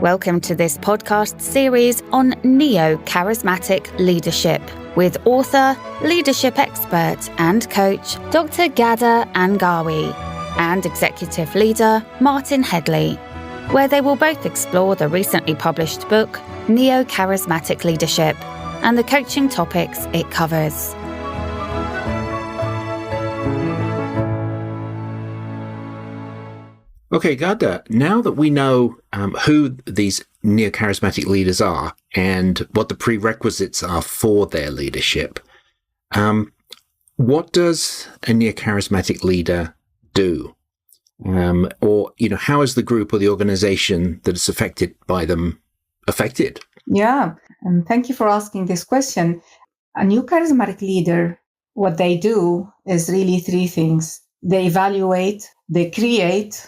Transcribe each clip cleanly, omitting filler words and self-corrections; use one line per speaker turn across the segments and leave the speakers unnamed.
Welcome to this podcast series on Neo-Charismatic leadership with author, leadership expert and coach Dr. Ghadah Angawi and executive leader Martin Headley, where they will both explore the recently published book Neo-Charismatic Leadership and the coaching topics it covers.
Okay, Ghadah, now that we know who these neo-charismatic leaders are and what the prerequisites are for their leadership, what does a neo-charismatic leader do? How is the group or the organization that is affected by them affected?
Yeah, and thank you for asking this question. A new charismatic leader, what they do is really three things. They evaluate, they create,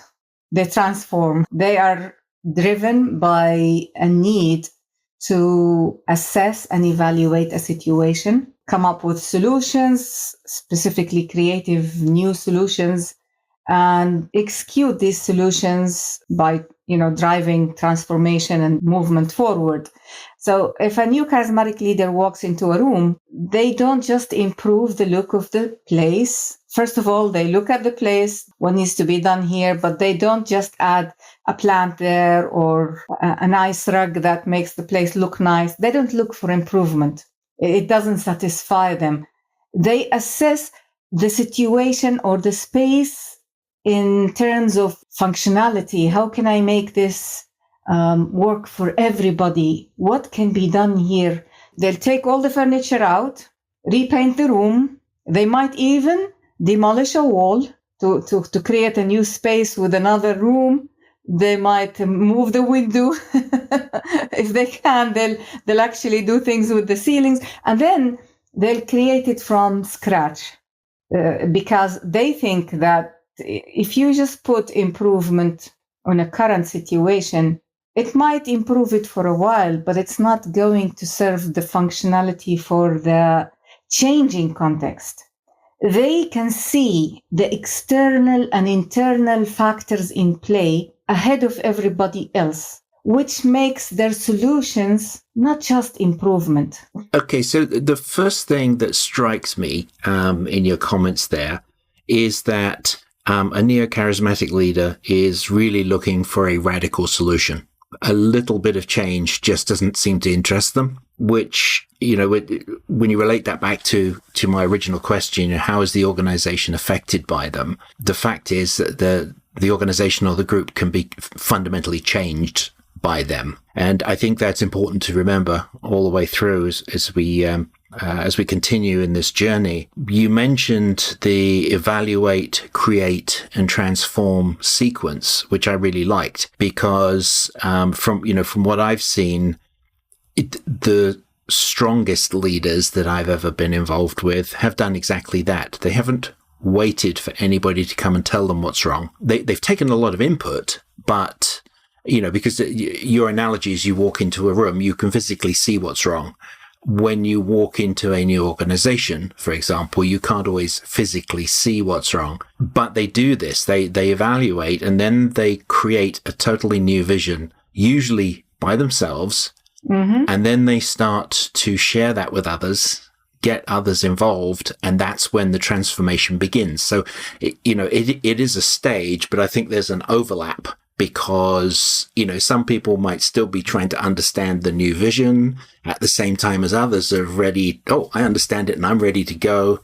they transform. They are driven by a need to assess and evaluate a situation, come up with solutions, specifically creative new solutions, and execute these solutions by, driving transformation and movement forward. So if a new charismatic leader walks into a room, they don't just improve the look of the place. First of all, they look at the place, what needs to be done here, but they don't just add a plant there or a nice rug that makes the place look nice. They don't look for improvement. It doesn't satisfy them. They assess the situation or the space in terms of functionality. How can I make this work for everybody? What can be done here? They'll take all the furniture out, repaint the room. They might even demolish a wall to create a new space with another room. They might move the window. If they can, they'll actually do things with the ceilings. And then they'll create it from scratch because they think that if you just put improvement on a current situation, it might improve it for a while, but it's not going to serve the functionality for the changing context. They can see the external and internal factors in play ahead of everybody else, which makes their solutions not just improvement.
Okay, so the first thing that strikes me in your comments there is that a neo-charismatic leader is really looking for a radical solution. A little bit of change just doesn't seem to interest them, which, when you relate that back to my original question, how is the organization affected by them? The fact is that the organization or the group can be fundamentally changed by them. And I think that's important to remember all the way through as we continue in this journey. You mentioned the evaluate, create, and transform sequence, which I really liked because from what I've seen, the strongest leaders that I've ever been involved with have done exactly that. They haven't waited for anybody to come and tell them what's wrong. They've taken a lot of input, but because your analogy is you walk into a room, you can physically see what's wrong. When you walk into a new organization, for example, you can't always physically see what's wrong, but they do this. They evaluate and then they create a totally new vision, usually by themselves. Mm-hmm. And then they start to share that with others, get others involved, and that's when the transformation begins. So, it is a stage, but I think there's an overlap because, some people might still be trying to understand the new vision at the same time as others are ready. Oh, I understand it and I'm ready to go.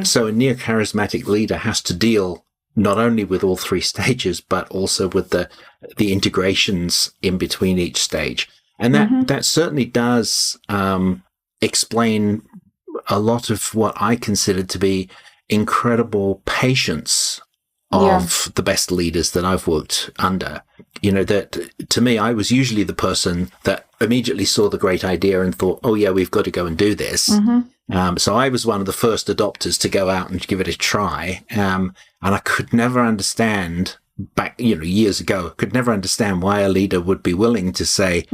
So a neo-charismatic leader has to deal not only with all three stages, but also with the integrations in between each stage. And that certainly does explain a lot of what I consider to be incredible patience of the best leaders that I've worked under. That to me, I was usually the person that immediately saw the great idea and thought, oh yeah, we've got to go and do this. Mm-hmm. So I was one of the first adopters to go out and give it a try. And I could never understand back, years ago, could never understand why a leader would be willing to say,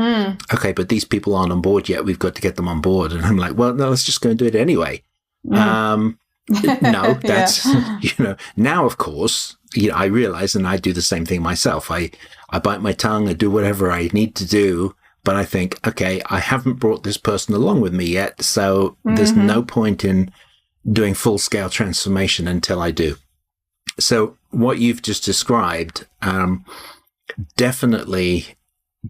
okay, but these people aren't on board yet. We've got to get them on board. And I'm like, well, no, let's just go and do it anyway. No, that's,
Yeah.
now, of course, I realize, and I do the same thing myself. I bite my tongue, I do whatever I need to do, but I think, okay, I haven't brought this person along with me yet, so there's no point in doing full-scale transformation until I do. So what you've just described definitely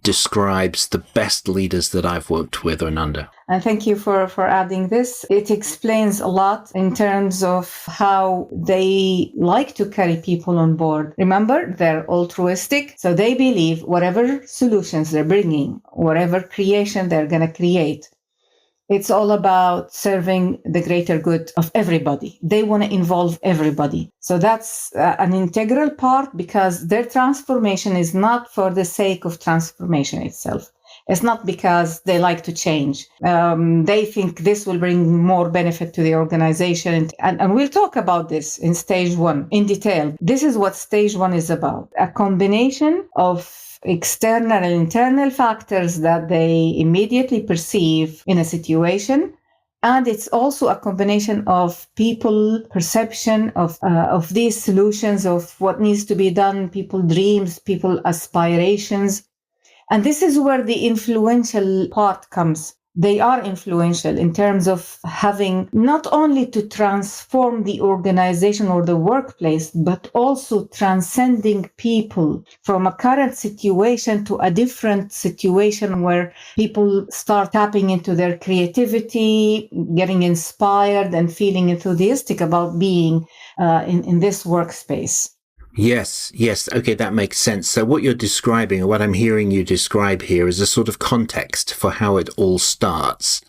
describes the best leaders that I've worked with and under.
And thank you for adding this. It explains a lot in terms of how they like to carry people on board. Remember, they're altruistic, so they believe whatever solutions they're bringing, whatever creation they're going to create, it's all about serving the greater good of everybody. They want to involve everybody. So that's an integral part, because their transformation is not for the sake of transformation itself. It's not because they like to change. They think this will bring more benefit to the organization. And we'll talk about this in stage 1 in detail. This is what stage 1 is about. A combination of external and internal factors that they immediately perceive in a situation. And it's also a combination of people perception of these solutions, of what needs to be done, people dreams, people aspirations. And this is where the influential part comes. They are influential in terms of having not only to transform the organization or the workplace, but also transcending people from a current situation to a different situation where people start tapping into their creativity, getting inspired and feeling enthusiastic about being in this workspace.
Yes. Okay, that makes sense. So what you're describing, or what I'm hearing you describe here, is a sort of context for how it all starts.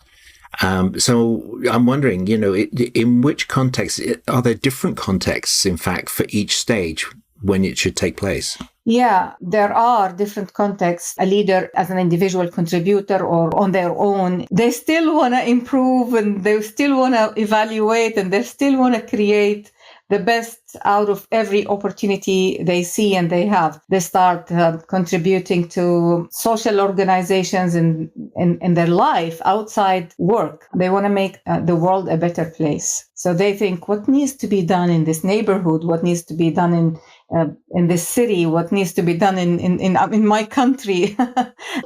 So I'm wondering, in which context, are there different contexts, in fact, for each stage when it should take place?
Yeah, there are different contexts. A leader as an individual contributor or on their own, they still want to improve, and they still want to evaluate, and they still want to create the best out of every opportunity they see and they have. They start contributing to social organizations in their life outside work. They want to make the world a better place. So they think, what needs to be done in this neighborhood? What needs to be done in this city? What needs to be done in my country?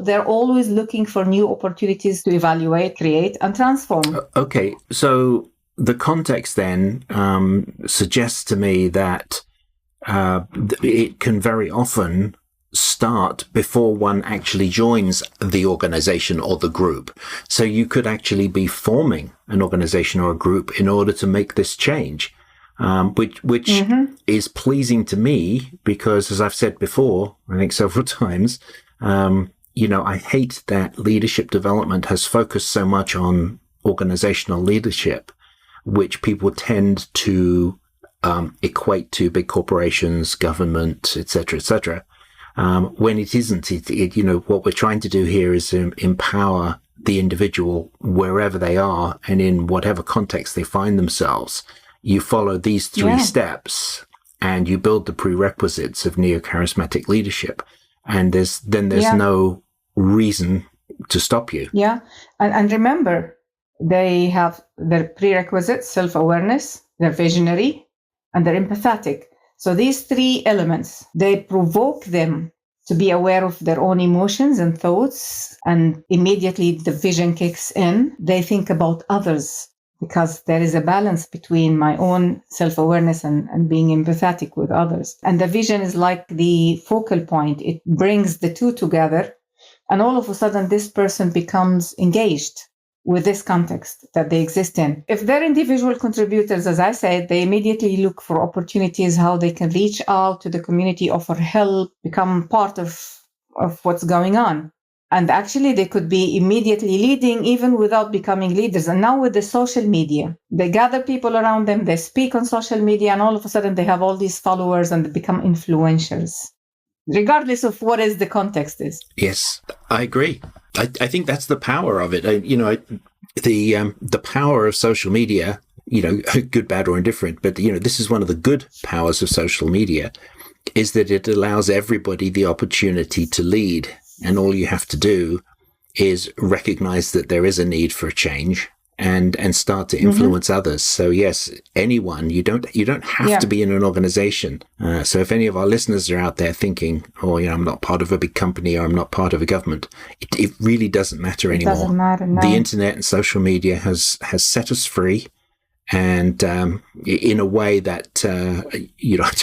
They're always looking for new opportunities to evaluate, create, and transform.
Okay, so the context then suggests to me that it can very often start before one actually joins the organization or the group. So you could actually be forming an organization or a group in order to make this change, which is pleasing to me, because, as I've said before, I think several times, I hate that leadership development has focused so much on organizational leadership, which people tend to equate to big corporations, government, etc., when it isn't. What we're trying to do here is empower the individual wherever they are and in whatever context they find themselves. You follow these 3 steps, and you build the prerequisites of neo-charismatic leadership, and there's no reason to stop you.
Yeah, and remember, they have their prerequisites: self-awareness, they're visionary, and they're empathetic. So these 3 elements, they provoke them to be aware of their own emotions and thoughts, and immediately the vision kicks in. They think about others, because there is a balance between my own self-awareness and being empathetic with others. And the vision is like the focal point. It brings the 2 together, and all of a sudden this person becomes engaged with this context that they exist in. If they're individual contributors, as I said, they immediately look for opportunities, how they can reach out to the community, offer help, become part of what's going on. And actually, they could be immediately leading even without becoming leaders. And now with the social media, they gather people around them, they speak on social media, and all of a sudden they have all these followers and they become influencers, regardless of what is the context is.
Yes, I agree. I think that's the power of it. The power of social media, good, bad, or indifferent, but, this is one of the good powers of social media, is that it allows everybody the opportunity to lead. And all you have to do is recognize that there is a need for a change and start to influence others. So yes, anyone, you don't have to be in an organization. So if any of our listeners are out there thinking, oh, I'm not part of a big company or I'm not part of a government, it really doesn't matter anymore.
It doesn't matter, no.
The internet and social media has set us free. And in a way that, I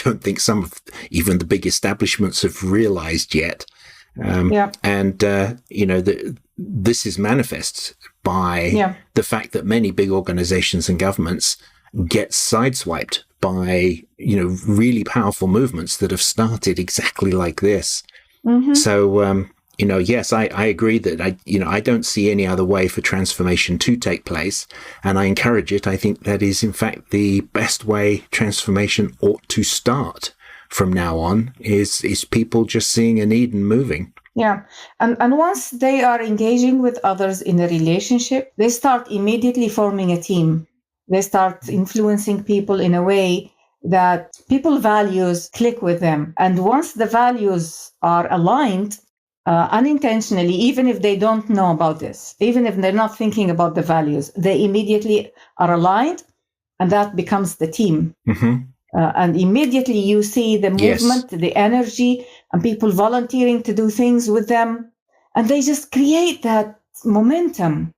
don't think some of even the big establishments have realized yet. And, this is manifest by the fact that many big organizations and governments get sideswiped by, really powerful movements that have started exactly like this. So, yes, I agree that I don't see any other way for transformation to take place, and I encourage it. I think that is, in fact, the best way transformation ought to start from now on is people just seeing a need and moving.
Yeah. And once they are engaging with others in a relationship, they start immediately forming a team. They start influencing people in a way that people values click with them. And once the values are aligned, unintentionally, even if they don't know about this, even if they're not thinking about the values, they immediately are aligned, and that becomes the team. And immediately you see the movement, the energy, and people volunteering to do things with them. And they just create that momentum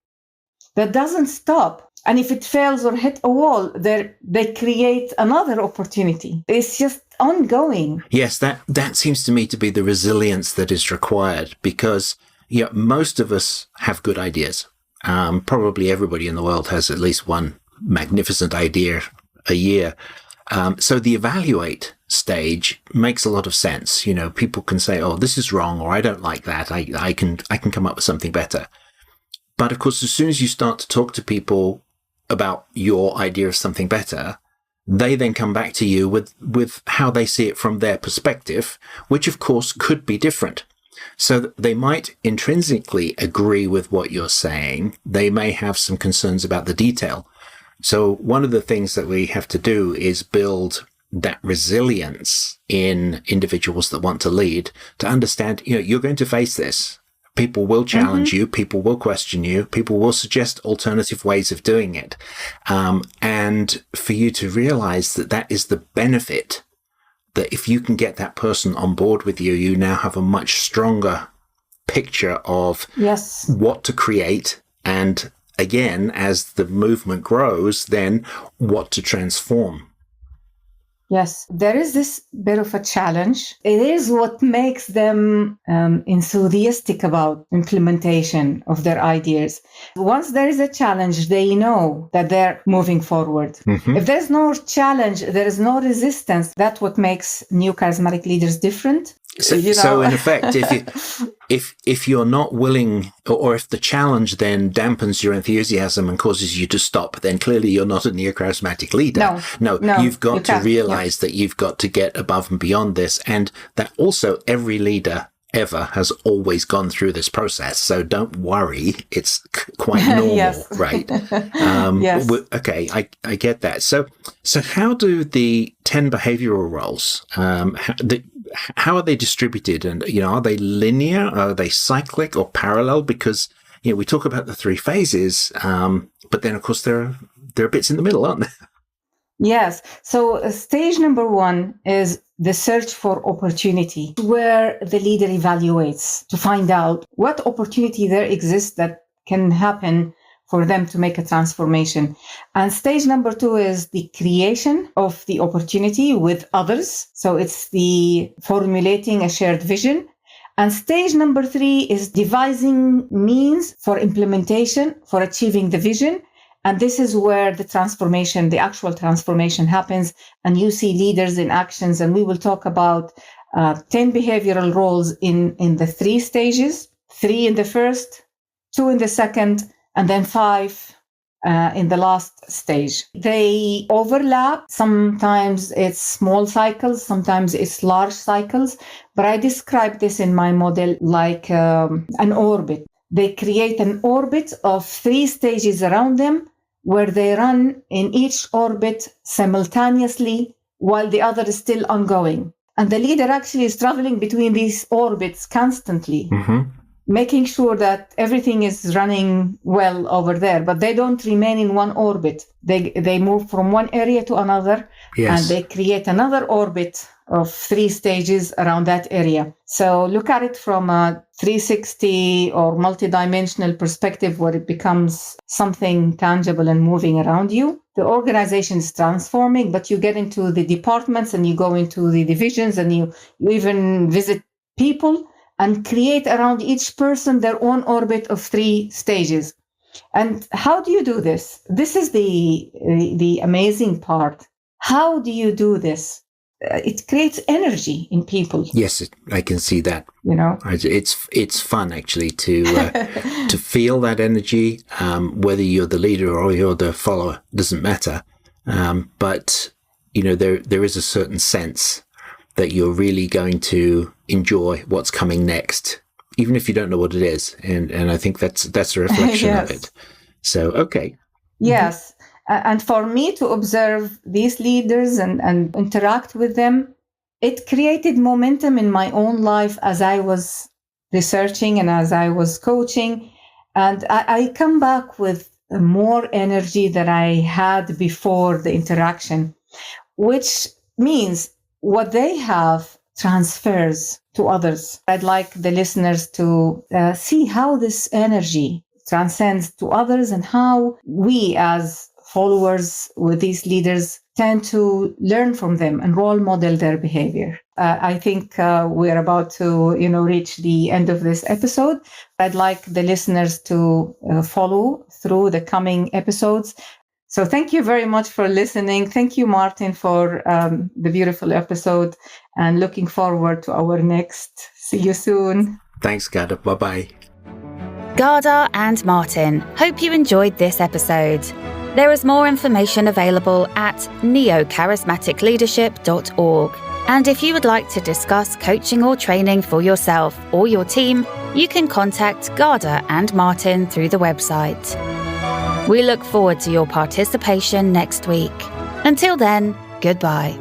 that doesn't stop. And if it fails or hit a wall, they create another opportunity. It's just ongoing.
Yes, that seems to me to be the resilience that is required, because most of us have good ideas. Probably everybody in the world has at least one magnificent idea a year. So the evaluate stage makes a lot of sense. People can say, oh, this is wrong, or I don't like that. I can come up with something better. But of course, as soon as you start to talk to people about your idea of something better, they then come back to you with how they see it from their perspective, which of course could be different. So they might intrinsically agree with what you're saying. They may have some concerns about the detail. So one of the things that we have to do is build that resilience in individuals that want to lead, to understand, you're going to face this. People will challenge you. People will question you. People will suggest alternative ways of doing it. And for you to realize that is the benefit, that if you can get that person on board with you, you now have a much stronger picture of what to create, and again, as the movement grows, then what to transform.
Yes, there is this bit of a challenge. It is what makes them enthusiastic about implementation of their ideas. Once there is a challenge, they know that they're moving forward. If there's no challenge, there is no resistance. That's what makes new charismatic leaders different.
So in effect, if you're not willing, or if the challenge then dampens your enthusiasm and causes you to stop, then clearly you're not a neo-charismatic leader. No, you've got to realize that you've got to get above and beyond this, and that also every leader ever has always gone through this process. So don't worry, it's quite normal, right? Okay, I get that. So how do the 10 behavioral roles, how are they distributed? And, are they linear? Are they cyclic or parallel? Because, we talk about the 3 phases, but then, of course, there are bits in the middle, aren't there?
Yes. So stage number 1 is the search for opportunity, where the leader evaluates to find out what opportunity there exists that can happen for them to make a transformation. And stage number 2 is the creation of the opportunity with others. So it's the formulating a shared vision. And stage number 3 is devising means for implementation, for achieving the vision. And this is where the transformation, the actual transformation happens. And you see leaders in actions. And we will talk about 10 behavioral roles in the 3 stages, 3 in the first, 2 in the second, and then 5 in the last stage. They overlap. Sometimes it's small cycles, sometimes it's large cycles. But I describe this in my model like an orbit. They create an orbit of 3 stages around them, where they run in each orbit simultaneously while the other is still ongoing. And the leader actually is traveling between these orbits constantly. making sure that everything is running well over there, but they don't remain in one orbit. They move from one area to another,
Yes.
and they create another orbit of 3 stages around that area. So look at it from a 360 or multidimensional perspective, where it becomes something tangible and moving around you. The organization is transforming, but you get into the departments and you go into the divisions, and you even visit people and create around each person their own orbit of 3 stages. And how do you do this? This is the amazing part. How do you do this? It creates energy in people.
Yes, I can see that.
You know,
it's fun actually to to feel that energy. Whether you're the leader or you're the follower, doesn't matter. But you know, there is a certain sense that you're really going to enjoy what's coming next, even if you don't know what it is. And I think that's a reflection
Yes.
of it. So okay.
Yes. And for me to observe these leaders and interact with them, it created momentum in my own life as I was researching and as I was coaching. And I come back with more energy than I had before the interaction, which means what they have transfers to others. I'd like the listeners to see how this energy transcends to others, and how we as followers with these leaders tend to learn from them and role model their behavior. I think we're about to, reach the end of this episode. I'd like the listeners to follow through the coming episodes. So thank you very much for listening. Thank you, Martin, for the beautiful episode, and looking forward to our next. See you soon.
Thanks, Ghadah. Bye-bye.
Ghadah and Martin, hope you enjoyed this episode. There is more information available at neocharismaticleadership.org. And if you would like to discuss coaching or training for yourself or your team, you can contact Ghadah and Martin through the website. We look forward to your participation next week. Until then, goodbye.